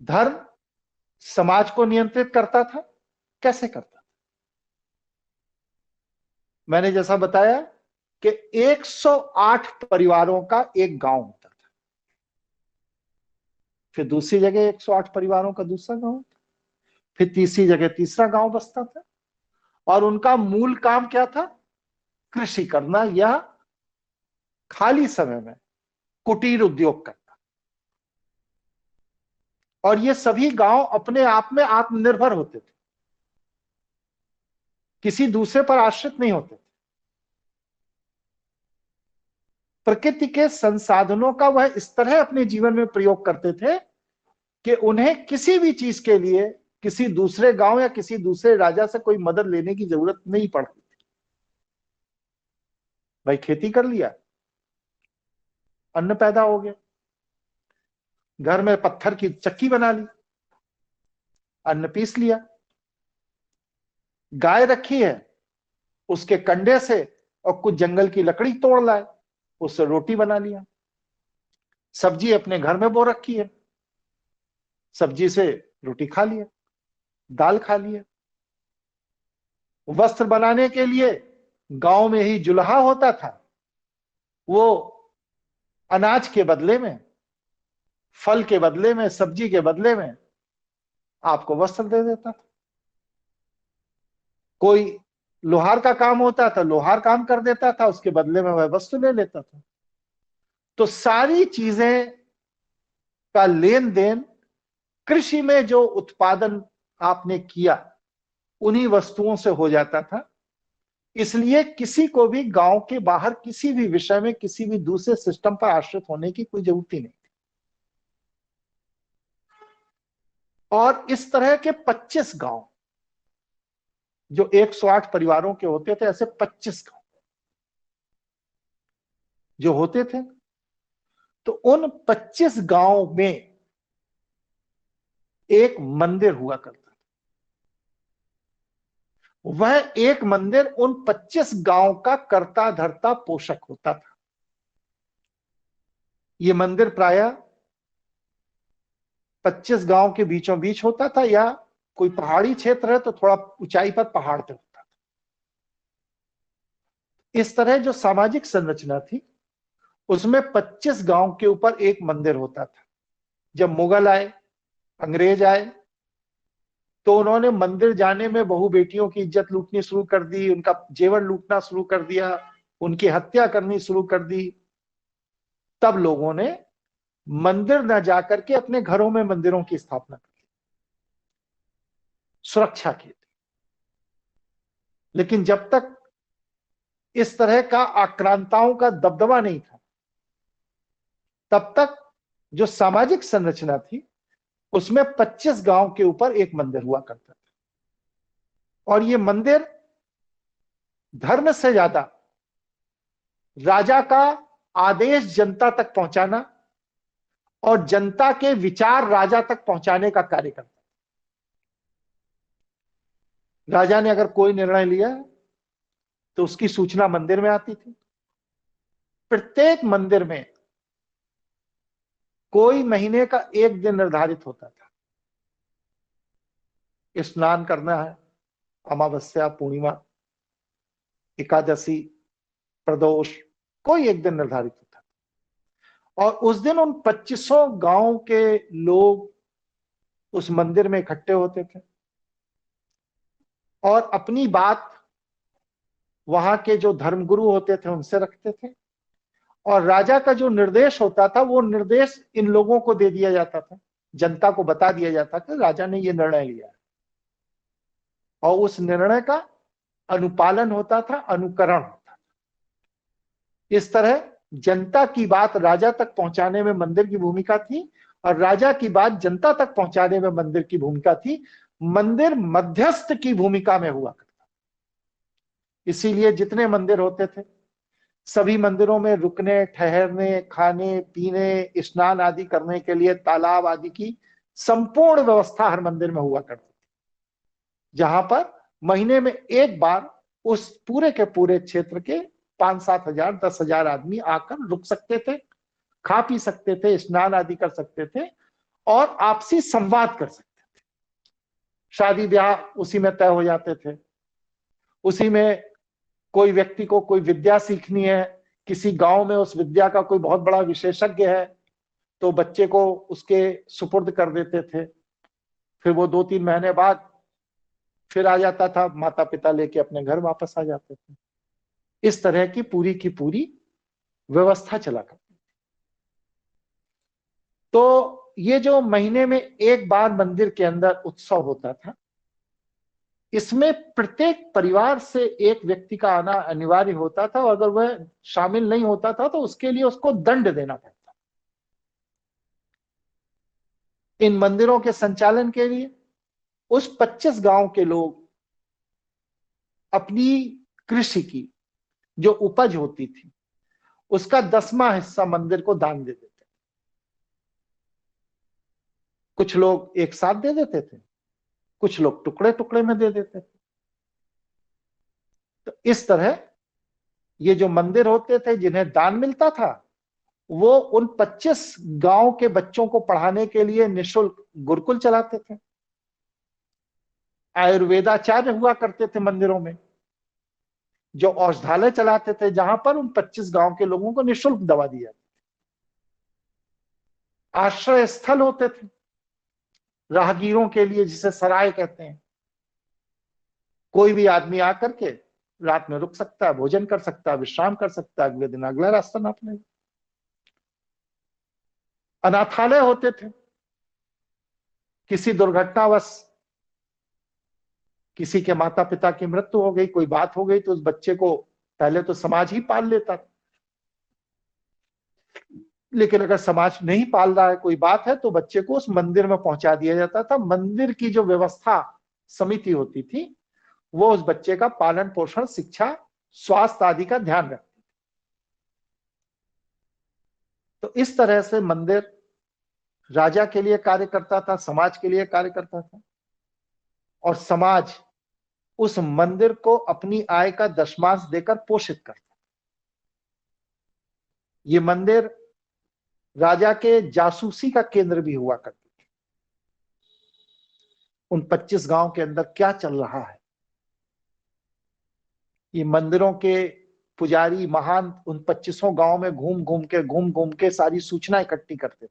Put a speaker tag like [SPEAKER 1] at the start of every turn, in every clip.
[SPEAKER 1] धर्म समाज को नियंत्रित करता था। कैसे करता था? मैंने जैसा बताया कि 108 परिवारों का एक गांव होता था, फिर दूसरी जगह 108 परिवारों का दूसरा गांव, फिर तीसरी जगह तीसरा गांव बसता था। और उनका मूल काम क्या था? कृषि करना या खाली समय में कुटीर उद्योग करना। और ये सभी गांव अपने आप में आत्मनिर्भर होते थे, किसी दूसरे पर आश्रित नहीं होते थे। प्रकृति के संसाधनों का वह इस तरह अपने जीवन में प्रयोग करते थे कि उन्हें किसी भी चीज के लिए किसी दूसरे गांव या किसी दूसरे राजा से कोई मदद लेने की जरूरत नहीं पड़ती। भाई खेती कर लिया, अन्न पैदा हो गया, घर में पत्थर की चक्की बना ली, अन्न पीस लिया, गाय रखी है, उसके कंडे से और कुछ जंगल की लकड़ी तोड़ लाए, उससे रोटी बना लिया। सब्जी अपने घर में बो रखी है, सब्जी से रोटी खा लिया, दाल खा लिया। वस्त्र बनाने के लिए गांव में ही जुल्हा होता था, वो अनाज के बदले में, फल के बदले में, सब्जी के बदले में आपको वस्त्र दे देता था। कोई लोहार का काम होता था, लोहार काम कर देता था, उसके बदले में वह वस्तु ले लेता था। तो सारी चीजें का लेन देन, कृषि में जो उत्पादन आपने किया उन्हीं वस्तुओं से हो जाता था। इसलिए किसी को भी गांव के बाहर किसी भी विषय में किसी भी दूसरे सिस्टम पर आश्रित होने की कोई जरूरत ही नहीं। और इस तरह के 25 गांव, जो 108 परिवारों के होते थे, ऐसे 25 गांव जो होते थे, तो उन 25 गांव में एक मंदिर हुआ करता था। वह एक मंदिर उन 25 गांव का कर्ता धर्ता पोषक होता था। यह मंदिर प्रायः 25 गांव के बीचों बीच होता था, या कोई पहाड़ी क्षेत्र है तो थोड़ा ऊंचाई पर पहाड़ पे होता था। इस तरह जो सामाजिक संरचना थी उसमें 25 गांव के ऊपर एक मंदिर होता था। जब मुगल आए, अंग्रेज आए, तो उन्होंने मंदिर जाने में बहु बेटियों की इज्जत लूटनी शुरू कर दी, उनका जेवर लूटना शुरू कर दिया, उनकी हत्या करनी शुरू कर दी। तब लोगों ने मंदिर न जाकर के अपने घरों में मंदिरों की स्थापना की, सुरक्षा की। लेकिन जब तक इस तरह का आक्रांताओं का दबदबा नहीं था, तब तक जो सामाजिक संरचना थी उसमें 25 गांव के ऊपर एक मंदिर हुआ करता था। और यह मंदिर धर्म से ज्यादा राजा का आदेश जनता तक पहुंचाना और जनता के विचार राजा तक पहुंचाने का कार्य करता। राजा ने अगर कोई निर्णय लिया तो उसकी सूचना मंदिर में आती थी। प्रत्येक मंदिर में कोई महीने का एक दिन निर्धारित होता था। स्नान करना है, अमावस्या, पूर्णिमा, एकादशी, प्रदोष, कोई एक दिन निर्धारित होता था। और उस दिन उन 25 गांव के लोग उस मंदिर में इकट्ठे होते थे और अपनी बात वहां के जो धर्मगुरु होते थे उनसे रखते थे। और राजा का जो निर्देश होता था वो निर्देश इन लोगों को दे दिया जाता था, जनता को बता दिया जाता था राजा ने ये निर्णय लिया है। और उस निर्णय का अनुपालन होता था, अनुकरण होता था। इस तरह जनता की बात राजा तक पहुंचाने में मंदिर की भूमिका थी और राजा की बात जनता तक पहुंचाने में मंदिर की भूमिका थी। मंदिर मध्यस्थ की भूमिका में हुआ करता। इसीलिए जितने मंदिर होते थे सभी मंदिरों में रुकने, ठहरने, खाने पीने, स्नान आदि करने के लिए तालाब आदि की संपूर्ण व्यवस्था हर मंदिर में हुआ करती थी, जहां पर महीने में एक बार उस पूरे के पूरे क्षेत्र के 5-7 हजार, 10,000 आदमी आकर रुक सकते थे, खा पी सकते थे, स्नान आदि कर सकते थे और आपसी संवाद कर सकते थे। शादी ब्याह उसी में तय हो जाते थे। उसी में कोई व्यक्ति को कोई विद्या सीखनी है, किसी गांव में उस विद्या का कोई बहुत बड़ा विशेषज्ञ है, तो बच्चे को उसके सुपुर्द कर देते थे। फिर वो 2-3 महीने बाद फिर आ जाता था, माता पिता लेके अपने घर वापस आ जाते थे। इस तरह की पूरी व्यवस्था चला करती। तो ये जो महीने में एक बार मंदिर के अंदर उत्सव होता था, इसमें प्रत्येक परिवार से एक व्यक्ति का आना अनिवार्य होता था, और अगर वह शामिल नहीं होता था तो उसके लिए उसको दंड देना पड़ता। इन मंदिरों के संचालन के लिए उस 25 गांव के लोग अपनी कृषि की जो उपज होती थी उसका 10वां हिस्सा मंदिर को दान दे देते। कुछ लोग एक साथ दे देते थे, कुछ लोग टुकड़े टुकड़े में दे देते थे। तो इस तरह ये जो मंदिर होते थे जिन्हें दान मिलता था, वो उन 25 गांव के बच्चों को पढ़ाने के लिए निःशुल्क गुरुकुल चलाते थे। आयुर्वेदाचार्य हुआ करते थे मंदिरों में, जो औषधालय चलाते थे, जहां पर उन 25 गांव के लोगों को निःशुल्क दवा दी जाती। आश्रय स्थल होते थे राहगीरों के लिए, जिसे सराय कहते हैं। कोई भी आदमी आकर के रात में रुक सकता है, भोजन कर सकता है, विश्राम कर सकता है, अगले दिन अगला रास्ता नाप लेगा। अनाथालय होते थे। किसी दुर्घटनावश किसी के माता पिता की मृत्यु हो गई, कोई बात हो गई, तो उस बच्चे को पहले तो समाज ही पाल लेता था, लेकिन अगर समाज नहीं पाल रहा है, कोई बात है, तो बच्चे को उस मंदिर में पहुंचा दिया जाता था। मंदिर की जो व्यवस्था समिति होती थी वो उस बच्चे का पालन पोषण, शिक्षा, स्वास्थ्य आदि का ध्यान रखती। तो इस तरह से मंदिर राजा के लिए कार्य करता था, समाज के लिए कार्य करता था, और समाज उस मंदिर को अपनी आय का दशमांश देकर पोषित करता। ये मंदिर राजा के जासूसी का केंद्र भी हुआ करती थी। उन 25 गांव के अंदर क्या चल रहा है, ये मंदिरों के पुजारी महान उन 25 गांव में घूम घूम के सारी सूचना इकट्ठी करते थे,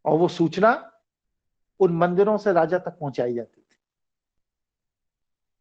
[SPEAKER 1] और वो सूचना उन मंदिरों से राजा तक पहुंचाई जाती।